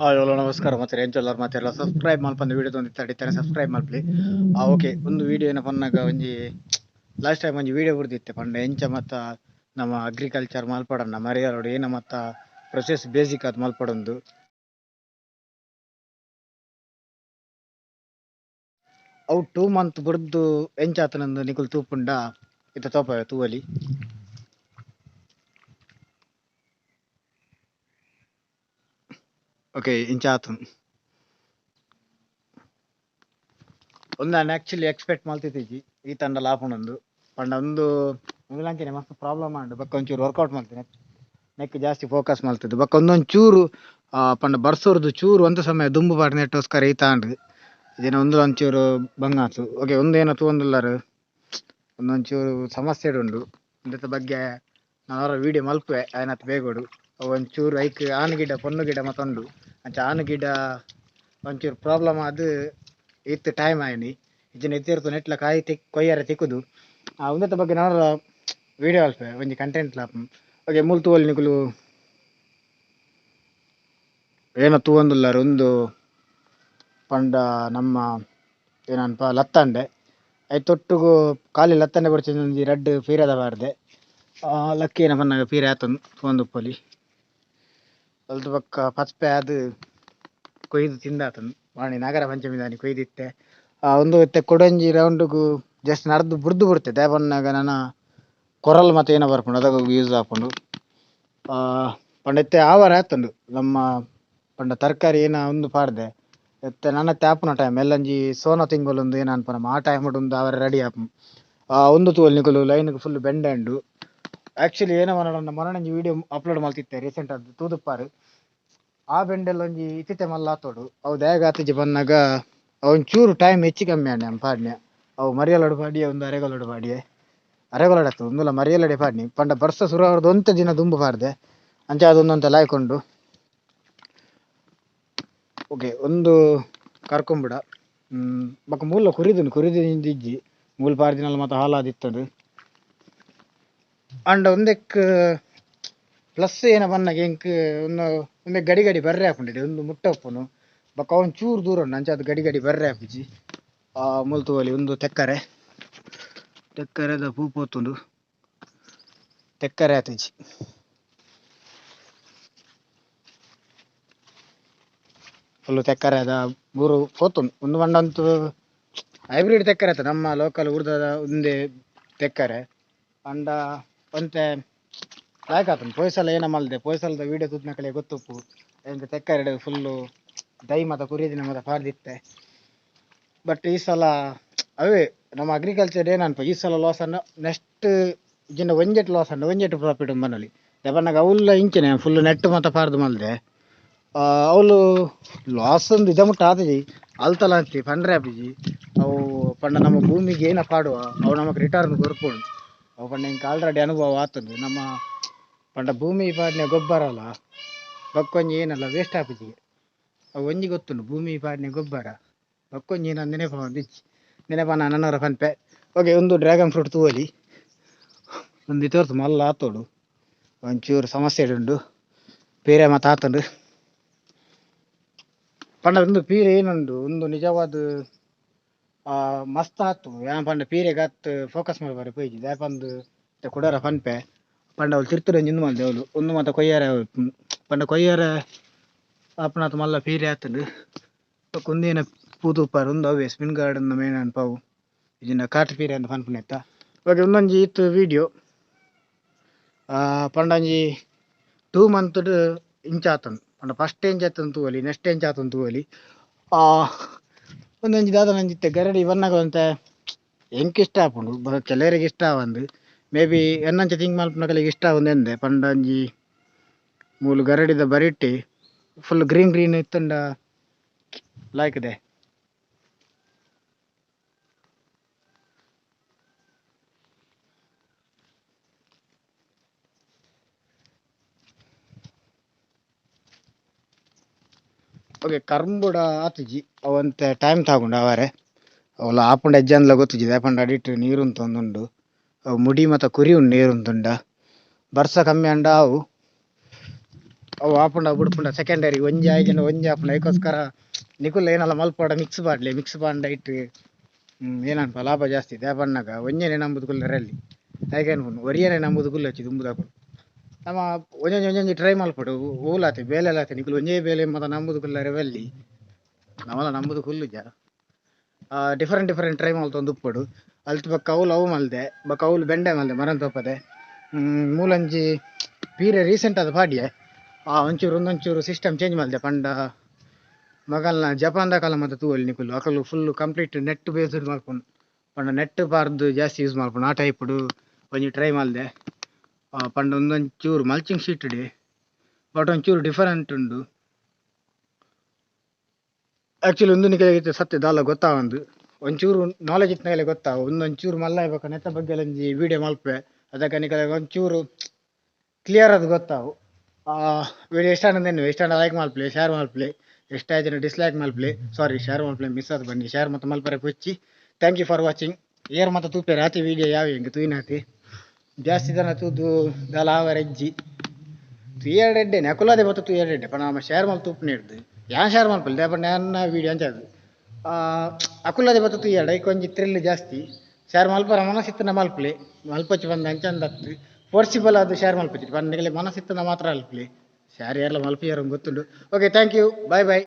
hello ನಮಸ್ಕಾರ ಮತ್ತೆ ಎಂಚೊಲ್ಲರು ಮತ್ತೆ ಎಲ್ಲ ಸಬ್ಸ್ಕ್ರೈಬ್ ಮಲ್ಪಂದು ವಿಡಿಯೋ ತಂದು ತಡಿತಾರೆ ಸಬ್ಸ್ಕ್ರೈಬ್ ಮಲ್ಪಲಿ ಓಕೆ ಒಂದು ವಿಡಿಯೋ ಏನ ಪನ್ನಾಗ ಒಂಜಿ ಲಾಸ್ಟ್ ಟೈಮ್ ಒಂಜಿ ವಿಡಿಯೋ ಬಿಡ್ದಿತ್ತೆ ಪಂಡ ಎಂಚ ಮತ್ತ ನಮ್ಮ ಅಗ್ರಿಕಲ್ಚರ್ ಮಲ್ಪಡನ್ನ ಮರಿಯಾರೋಡು ಏನ ಮತ್ತ ಪ್ರೊಸೆಸ್ ಬೇಸಿಕ್ ಅದು ಮಲ್ಪಡೊಂದು ಅವು 2 ಮಂತ್ ಬುಡ್ದು ಎಂಚಾತನಂದು ನಿಕುಲ್ ತೂಪುಂಡ ಇತ್ತ ತೋಪ ತೂವಲಿ ಓಕೆ ಇಂಚ ಆತನ್ ಒಂದು ನಾನು ಆ್ಯಕ್ಚುಲಿ ಎಕ್ಸ್ಪೆಕ್ಟ್ ಮಾಡ್ತಿದ್ದೀಜಿ ಈ ತಂಡ ಲಾಪುಣೊಂದು ಪಂಡ ಒಂದು ಮುಗಿಲಂಚನೆ ಮಸ್ತ್ ಪ್ರಾಬ್ಲಮ್ ಆಂಡು ಬಕ್ಕ ಒಂಚೂರು ವರ್ಕೌಟ್ ಮಾಡ್ತೀನಿ ನೆಕ್ ಜಾಸ್ತಿ ಫೋಕಸ್ ಮಾಡ್ತಿದ್ದು ಬಕ್ಕ ಒಂದೊಂದು ಚೂರು ಪಂಡ ಬರ್ಸೋರ್ದು ಚೂರು ಒಂದು ಸಮಯ ದುಂಬು ಪಾಡಿ ನೆಟ್ಟೋಸ್ಕರ ಈ ತಾಂಡು ಇದೇನೋ ಒಂದು ಒಂಚೂರು ಬಂಗಾತು ಓಕೆ ಒಂದೇನೋ ತೂಂದುಲ್ಲಾರು ಒಂದೊಂಚೂರು ಸಮಸ್ಯೆ ಉಂಡು ಇಂಥ ಬಗ್ಗೆ ನಾನು ವೀಡಿಯೋ ಮಲ್ಪುವೆ ಆಯ್ನತ್ ಬೇಗೋಡು ಒಂಚೂರು ಐಕ್ ಆನು ಗಿಡ ಪೊಣ್ಣು ಗಿಡ ಮತ್ತೊಂದು ಅಂಚ ಆನು ಗಿಡ ಒಂಚೂರು ಪ್ರಾಬ್ಲಮ್ ಅದು ಇತ್ತು ಟೈಮ್ ಆಯ್ನಿ ಇದನ್ನ ಎತ್ತಿರ್ತು ನೆಟ್ಲ ಕಾಯಿ ಕೊಯ್ಯಾರ ತಿಕ್ಕುದು ಒಂದತ್ತ ಬಗ್ಗೆ ನಾನು ವೀಡಿಯೋ ಅಲ್ಪೆ ಒಂಜಿ ಕಂಟೆಂಟ್ ಲಾಪ ಓಕೆ ಮೂಲು ತೂವಲ್ ನಿಕುಲು ಏನೋ ತೂವೊಂದುಲ್ಲಾರು ಒಂದು ಪಂಡ ನಮ್ಮ ಏನನ್ಪ ಲತ್ತಂಡೆ ಐದು ತೊಟ್ಟುಗು ಖಾಲಿ ಲತ್ತಂಡೆ ಬರ್ಚಿದ ಒಂಜಿ ರೆಡ್ ಪೀರದ ಬಾರ್ದೆ ಲಕ್ಕೇನ ಪನ್ನಾಗ ಪೀರೆ ಆತನು ತೂವೊಂದುಪ್ಪಲಿ ಅಲ್ದು ಪಕ್ಕ ಪಚ್ಪೆ ಅದು ಕೊಯ್ದು ತಿಂದಾತನು ವಾಣಿ ನಾಗರ ಪಂಚಮಿ ದಾನಿ ಕೊಯ್ದಿತ್ತೆ ಒಂದು ಇತ್ತೆ ಕೊಡಂಜಿ ರೌಂಡ್ಗೂ ಜಸ್ಟ್ ನಡೆದು ಬುಡ್ದು ಬಿಡ್ತೆ ದೇವನ್ನಾಗ ನಾನು ಕೊರಲ್ ಮತ್ತೆ ಏನೋ ಬರ್ಕೊಂಡು ಅದಾಗ ಯೂಸ್ ಹಾಕೊಂಡು ಪಂಡ ಎತ್ತೆ ಆವಾರ ಆತಂಡು ನಮ್ಮ ಪಂಡ ತರಕಾರಿ ಏನ ಒಂದು ಪಾಡ್ದೆ ಎತ್ತೆ ನನ್ನ ತ್ಯಾಪುನ ಟೈಮ್ ಎಲ್ಲಂಜಿ ಸೋನ ತಿಂಗೊಲೊಂದು ಏನ ಅನ್ಪ ನಮ್ಮ ಆ ಟೈಮ್ ಒಂದು ಅವರ ರೆಡಿ ಆಪು ಒಂದು ತೂವಲ್ ನಿಕುಲು ಲೈನ್ಗೆ ಫುಲ್ ಬೆಂಡೆ ಉಂಡು ಆ್ಯಕ್ಚುಲಿ ಏನೋ ಮನೊಂಜಿ ವೀಡಿಯೋ ಅಪ್ಲೋಡ್ ಮಾಡ್ತಿತ್ತೆ ರೀಸೆಂಟ್ ಅದು ತೂದುಪ್ಪಾರು ಆ ಬೆಂಡೆಲ್ಲ ಒಂಜಿ ಇತ್ತಿತ್ತೆ ಮಲ್ಲ ಆತೋಡು ಅವು ದ್ಯಾಗ ಆತಿಜಿ ಬಂದಾಗ ಒಂಚೂರು ಟೈಮ್ ಹೆಚ್ಚು ಕಮ್ಮಿ ಆನೆ ನಮ್ಮ ಪಾಡ್ನೆ ಅವು ಮರಿಯಲೋಡು ಪಾಡಿಯೇ ಒಂದು ಅರೆಗಲೋಡು ಪಾಡಿಯೇ ಅರೆಗಲೋಡು ಆಯ್ತು ಒಂದುಲ್ಲ ಮರಿಯಲಡೆ ಪಾಡ್ನಿ ಪಂಡ ಬರ್ಸ ಸುರು ಅವ್ರದ್ದು ಒಂತೆ ದಿನ ದುಂಬು ಪಾಡ್ದೆ ಅಂಚೆ ಅದೊಂದಂತೆ ಲಾಯ್ಕೊಂಡು ಓಕೆ ಒಂದು ಕರ್ಕೊಂಬಿಡ ಬಕ್ಕ ಮೂಲ ಕುರಿದಿಜ್ಜಿ ಮೂಲ ಪಾಡ್ದಿನಲ್ಲ ಮತ್ತೆ ಹಾಲಾದಿತ್ತದು ಅಂಡ ಒಂದೆಕ್ ಪ್ಲಸ್ ಏನ ಬನ್ನಾಗ ಎಂಕ್ ಒಂದೇ ಗಡಿ ಗಡಿ ಬರ್ರೆ ಹಾಕೊಂಡಿದ್ದೆ ಒಂದು ಮುಟ್ಟ ಉಪ್ಪುನು ಬಕ್ಕ ಅವನ್ ಚೂರು ದೂರ ಉಂಡು ಅಂಚೆ ಅದು ಗಡಿ ಗಡಿ ಬರ್ರೆ ಹಾಪಿಜಿ ಮುಲ್ತುವಲಿ ಒಂದು ತೆಕ್ಕರೆದ ಪೂ ಪೋತುಂಡು ತೆಕ್ಕರೆ ಆತಿಜಿ ಫುಲ್ಲು ತೆಕ್ಕರೆ ಅದ ಬೂರು ಪೋತುಂಡು ಒಂದು ಮಂಡಂತೂ ಹೈಬ್ರಿಡ್ ತೆಕ್ಕರೆ ಆಯ್ತು ನಮ್ಮ ಲೋಕಲ್ ಉರ್ದದ ಒಂದೇ ತೆಕ್ಕರೆ ಅಂಡ ಒಂತೆ ಲಾಯ್ಕ್ ಆತನು ಪೊಯ್ಸಲ ಏನ ಮಲ್ದೆ ಪೊಯ್ಸಲದ ವೀಡಿಯೋ ತೂತ್ನ ಕಲೆ ಗೊತ್ತುಪ್ಪು ಎಂತ ತೆಕ್ಕರೆ ಫುಲ್ಲು ದೈ ಮತ ಕುರಿದಿನ ಮತ ಪಾಡ್ದಿತ್ತೆ ಬಟ್ ಈ ಸಲ ಅವೇ ನಮ್ಮ ಅಗ್ರಿಕಲ್ಚರ್ ಏನನ್ಪ ಈ ಸಲ ಲಾಸ್ ಅನ್ನ ನೆಕ್ಸ್ಟ್ ಇಜಿಂದ ಒಂಜೆಟ್ ಲಾಸ್ ಅನ್ನ ಒಂಜೆಟ್ ಪ್ರಾಫಿಟ್ ಮನಲ್ಲಿ ದೆಪನ್ನಾಗ ಅವಲ್ಲ ಇಂಚನೆ ಫುಲ್ ನೆಟ್ ಮತ ಪಾರ್ದು ಮಲ್ದೆ ಅವಳು ಲಾಸ್ ಒಂದು ಇದ ಮುಟ್ಟ ಆತಜಿ ಅಲ್ತಲ ಅಂತಿ ಪಂಡ್ರೆ ಆಪಿಜಿ ಅವು ಪಂಡ ನಮ್ಮ ಭೂಮಿಗೆ ಏನ ಪಾಡುವ ಅವು ನಮಗೆ ರಿಟರ್ನ್ ಕೊರ್ಪುಂಡು ಅವು ಪಂಡ ಇಂಕ ಆಲ್ರೆಡಿ ಅನುಭವ ಆಗ್ತದೆ ನಮ್ಮ ಪಂಡ ಭೂಮಿ ಪಾಡಿನ ಗೊಬ್ಬರ ಅಲ್ಲ ಬಕ್ಕೊಂಜಿ ಏನಲ್ಲ ವೇಸ್ಟ್ ಆಪಿಜಿ ಅವು ಒಂಜಿ ಗೊತ್ತುಂಡು ಭೂಮಿ ಪಾಡಿನ ಗೊಬ್ಬರ ಬಕ್ಕೊಂಜಿ ನಾನು ನೆನಪನ ನನ್ನವರ ಪನ್ಪೆ ಓಕೆ ಒಂದು ಡ್ರ್ಯಾಗನ್ ಫ್ರೂಟ್ ತೂವಲಿ ಒಂದು ತೋರ್ತು ಮಲ್ಲ ಆತೋಡು ಒಂಚೂರು ಸಮಸ್ಯೆ ಉಂಡು ಪೀರೆ ಮತ್ತು ಆತಂಡು ಪಂಡ ಒಂದು ಪೀರೆ ಏನುಂಡು ಒಂದು ನಿಜವಾದ ಮಸ್ತ್ ಆತು ಯಾನ್ ಪಂಡ ಪೀರೆಗೆ ಹತ್ತು ಫೋಕಸ್ ಮಾಡ್ಬಾರ ಪೋಯ್ಜಿ ದ್ಯಾಪಂದು ಕುಡಾರ ಪನ್ಪೆ ಪಂಡ ಅವಳು ತಿರ್ತುರೆ ಇಂದು ಮಲ್ದೆ ಅವಳು ಒಂದು ಮಾತ ಕೊಯ್ಯಾರ ಪಂಡ ಕೊಯ್ಯಾರ ಅಪ್ಪನಾತು ಮಲ್ಲ ಪೀರೆ ಆತಂಡು ಒಂದೇನ ಪೂತುಪ್ಪಾರು ಒಂದು ಅವೇ ಸ್ಪಿನ್ ಗಾರ್ಡನ್ ಮೇನ್ ಅನ್ಪಾವು ಇದನ್ನ ಕಾಟು ಪೀರೆ ಅಂತ ಪನ್ಪುನೆತ್ತ ಇವಾಗ ಒಂದೊಂಜಿ ಇತ್ತು ವೀಡಿಯೋ ಪಂಡಂಜಿ 2 ಮಂತ್ ಇಂಚ ಆತನು ಪಂಡ ಫಸ್ಟ್ ಎಂಚ ಆತನು ತೂವಲಿ ನೆಕ್ಸ್ಟ್ ಎಂಚ ಆತನು ತೂವಲಿ ಒಂದೊಂಜಿ ದಾದ ನಂಜಿತ್ತೆ ಗರಡಿ ಬನ್ನಾಗ ಅಂತ ಎಂಕ್ ಇಷ್ಟ ಆಪುಂಡು ಕೆಲವರಿಗೆ ಇಷ್ಟ ಆವಂದು ಮೇ ಬಿ ಎನ್ನಂಚ ತಿಂಕ್ ಮಲ್ಪನ ಕಲಿಗೆ ಇಷ್ಟ ಆವಂದೆ ಪಂಡಂಜಿ ಮೂಲು ಗರಡಿದ ಬರಿಟ್ಟಿ ಫುಲ್ ಗ್ರೀನ್ ಇತ್ತಂಡ ಲಾಯ್ಕದೆ ಓಕೆ ಕರ್ಂಬುಡ ಆತುಜಿ ಅವಂತೆ ಟೈಮ್ ತಗೊಂಡು ಅವರೇ ಅವಳು ಆಪುಂಡ ಎಜ್ಜಂದ್ಲ ಗೊತ್ತುಜಿ ದಾಪಂಡ ಅಡಿಟ್ ನೀರು ಉಂತೊಂದುಂಡು ಅವು ಮುಡಿ ಮತ್ತು ಕುರಿ ಉಂಡು ನೀರು ಉಂತುಂಡ ಬರ್ಸ ಕಮ್ಮಿ ಅಂಡ ಅವು ಅವು ಆಪುಂಡ ಬುಡ್ಪುಂಡ ಸೆಕೆಂಡರಿ ಒಂಜಿ ಆಯ್ಕೆಂಡ ಒಂಜಿ ಆಪುಂಡ ಅದಕ್ಕೋಸ್ಕರ ನಿಕುಲ್ ಏನಲ್ಲ ಮಲ್ಪೋಡ ಮಿಕ್ಸ್ ಪಾಡ್ಲೆ ಮಿಕ್ಸ್ ಪಾಂಡ ಇಟ್ಟು ಏನನ್ಪ ಲಾಭ ಜಾಸ್ತಿ ದೇ ಬಣ್ಣಗ ಒಂಜನೆ ನಂಬುದು ಕುಲ್ಲರೆ ಅಲ್ಲಿ ಹೇಗೆ ಅನ್ಕೊಂಡು ಒರಿಯನೆ ನಂಬುದು ಕುಲ್ಲ ಹಚ್ಚಿ ದುಂಬುದಾಕು ನಮ್ಮ ಒಂಜೊಂಜಿ ಒಂಜೊಂಜಿ ಟ್ರೈ ಮಲ್ಪಡು ಊಲಾತೆ ಬೇಲೆಲಾತೆ ನಿಕುಲು ಒಂಜೇ ಬೇಲೆ ಮತ ನಂಬುದು ಕುಲ್ಲರೆ ಬಲ್ಲಿ ನಮ್ಮಲ್ಲ ನಂಬುದು ಕುಲ್ಲು ಜಾ ಡಿಫರೆಂಟ್ ಡಿಫರೆಂಟ್ ಟ್ರೈ ಮಲ್ತೊಂದು ಉಪ್ಪಡು ಅಲ್ತು ಬಕ್ಕ ಅವ್ಲು ಅವು ಮಲ್ದೆ ಬಕ್ಕ ಅವ್ಲು ಬೆಂಡೆ ಮಲ್ದೆ ಮರನ್ ತಪ್ಪದೆ ಮೂಲಂಜಿ ಪೀರೆ ರೀಸೆಂಟ್ ಅದು ಪಾಡ್ಯೆ ಒಂಚೂರು ಒಂದೊಂಚೂರು ಸಿಸ್ಟಮ್ ಚೇಂಜ್ ಮಲ್ದೆ ಪಂಡ ಮಗಲ್ನ ಜಪಾನ್ದ ಕಾಲ ಮತ್ತೆ ತೂವಲ್ಲಿ ನಿಕುಲು ಅಕಲು ಫುಲ್ ಕಂಪ್ಲೀಟ್ ನೆಟ್ ಬೇಸ್ಡ್ ಮಾಡ್ಕೊಂಡು ಪಂಡ ನೆಟ್ ಪಾರ್ದು ಜಾಸ್ತಿ ಯೂಸ್ ಮಾಡ್ಕೊಂಡು ಆ ಟೈಪ್ಡು ಒಂಜಿ ಟ್ರೈ ಮಲ್ದೆ ಪಂಡ ಒಂದೊಂಚೂರು ಮಲ್ಚಿಂಗ್ ಶೀಟ್ ಡಿ ಬಟ್ ಒಂಚೂರು ಡಿಫರೆಂಟ್ ಉಂಡು ಆ್ಯಕ್ಚುಲಿ ಒಂದು ನಿಕಲಿಗೆ ಸತ್ಯ ದಾಲ ಗೊತ್ತಾವಂದು ಒಂಚೂರು ನಾಲೆಜ್ ಇತ್ತನಾಗಲೇ ಗೊತ್ತಾವ ಒಂದೊಂಚೂರು ಮಲ್ಲ ಇವಾಗ ನೆತ್ತ ಬಗ್ಗೆ ಒಂಜಿ ವಿಡಿಯೋ ಮಲ್ಪೆ ಅದಕ್ಕೆ ನಿಕಲಿಗೆ ಒಂಚೂರು ಕ್ಲಿಯರ್ ಅದು ಗೊತ್ತಾವು ವಿಡಿಯೋ ಇಷ್ಟ ಅಂದೇನು ಇಷ್ಟ ಲೈಕ್ ಮಲ್ಪ್ಲೆ ಶೇರ್ ಮಲ್ಪ್ಲೆ ಎಷ್ಟಾಯ್ತು ಡಿಸ್ಲೈಕ್ ಮಲ್ಪ್ಲೆ ಸಾರಿ ಶೇರ್ ಮಲ್ಪ್ಲೆ ಮಿಸ್ ಅದು ಬನ್ನಿ ಶೇರ್ ಮತ್ತು ಮಲ್ಪರೆ ಕೊಚ್ಚಿ ಥ್ಯಾಂಕ್ ಯು ಫಾರ್ ವಾಚಿಂಗ್ ಏರ್ ಮತ್ತು ತೂಪೆ ರಾತಿ ವಿಡಿಯೋ ಯಾವ ಹೆಂಗೆ ತೂಯಿನಾತಿ ಜಾಸ್ತಿ ಜನ ತೂದು ದಾಲ ಆವರೆಜ್ಜಿ ತೂಯೆಡೆ ನಕುಲದೆ ಮತ್ತು ತೂಯೆಡೆ ಪಣ ನಮ್ಮ ಶೇರ್ ಮಲ್ ತೂಪು ನೀಡ್ದು ಯಾನ್ ಶೇರ್ ಮಲ್ಪಲ್ಲ ದೇಪ ನನ್ನ ವೀಡಿಯೋ ಅಂಚದು ಅಕುಲದೆ ಬತ್ತು ತೂಯೆಡೆ ಕೊಂಚ ಥ್ರಿಲ್ ಜಾಸ್ತಿ ಶೇರ್ ಮಲ್ಪರ ಮನಸ್ಸಿತ್ತನ ಮಲ್ಪಲೆ ಮಲ್ಪಚ್ಚಿ ಬಂದ ಅಂಚಂದತ್ತು ಫೋರ್ಸಿಬಲ್ ಅದು ಶೇರ್ ಮಲ್ಪಚ್ಚಿ ಬಂದಗಲೆ ಮನಸ್ಸಿತ್ತನ ಮಾತ್ರ ಅಲ್ಪಲೆ ಶೇರ್ ಎಲ್ಲ ಮಲ್ಪಿಯಾರ ಗೊತ್ತುಂಡು okay thank you bye bye